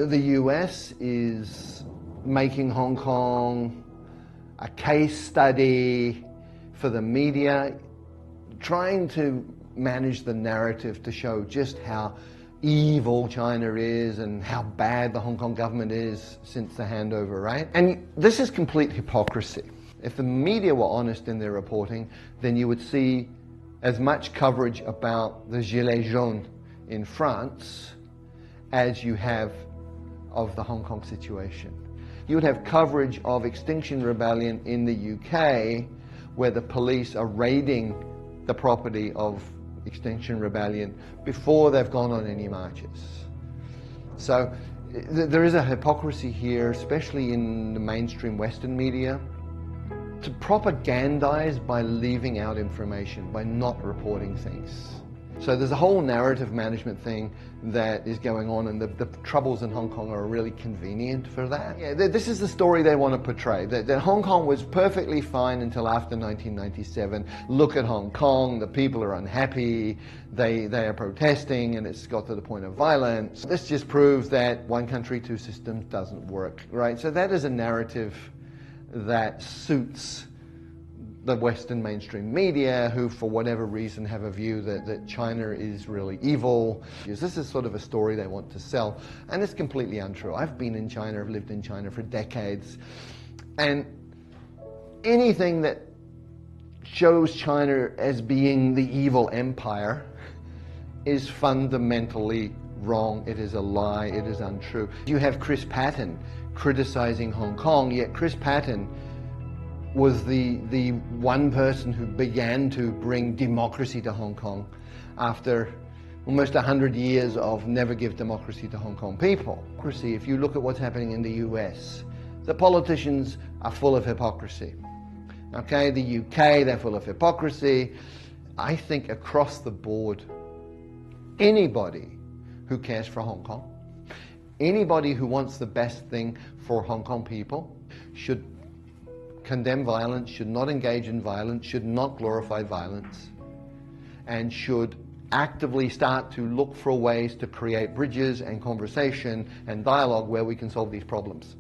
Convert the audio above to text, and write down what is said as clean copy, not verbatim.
The US is making Hong Kong a case study for the media, trying to manage the narrative to show just how evil China is and how bad the Hong Kong government is since the handover, right? And this is complete hypocrisy. If the media were honest in their reporting, then you would see as much coverage about the Gilets jaunes in France as you have of the Hong Kong situation. You would have coverage of Extinction Rebellion in the UK, where the police are raiding the property of Extinction Rebellion before they've gone on any marches. So there is a hypocrisy here, especially in the mainstream Western media, to propagandize by leaving out information, by not reporting things. So there's a whole narrative management thing that is going on, and the troubles in Hong Kong are really convenient for that. Yeah, this is the story they want to portray, that Hong Kong was perfectly fine until after 1997. Look at Hong Kong, the people are unhappy, they are protesting, and it's got to the point of violence. This just proves that one country, two systems doesn't work, right? So that is a narrative that suits the Western mainstream media, who for whatever reason have a view that China is really evil. This is sort of a story they want to sell, and it's completely untrue. I've been in China, I've lived in China for decades, and anything that shows China as being the evil empire is fundamentally wrong. It is a lie, it is untrue. You have Chris Patten criticizing Hong Kong, yet Chris Patten was the one person who began to bring democracy to Hong Kong after almost 100 years of never give democracy to Hong Kong people. If you look at what's happening in the US, the politicians are full of hypocrisy. Okay, the UK, they're full of hypocrisy. I think across the board, anybody who cares for Hong Kong, anybody who wants the best thing for Hong Kong people should condemn violence, should not engage in violence, should not glorify violence, and should actively start to look for ways to create bridges and conversation and dialogue where we can solve these problems.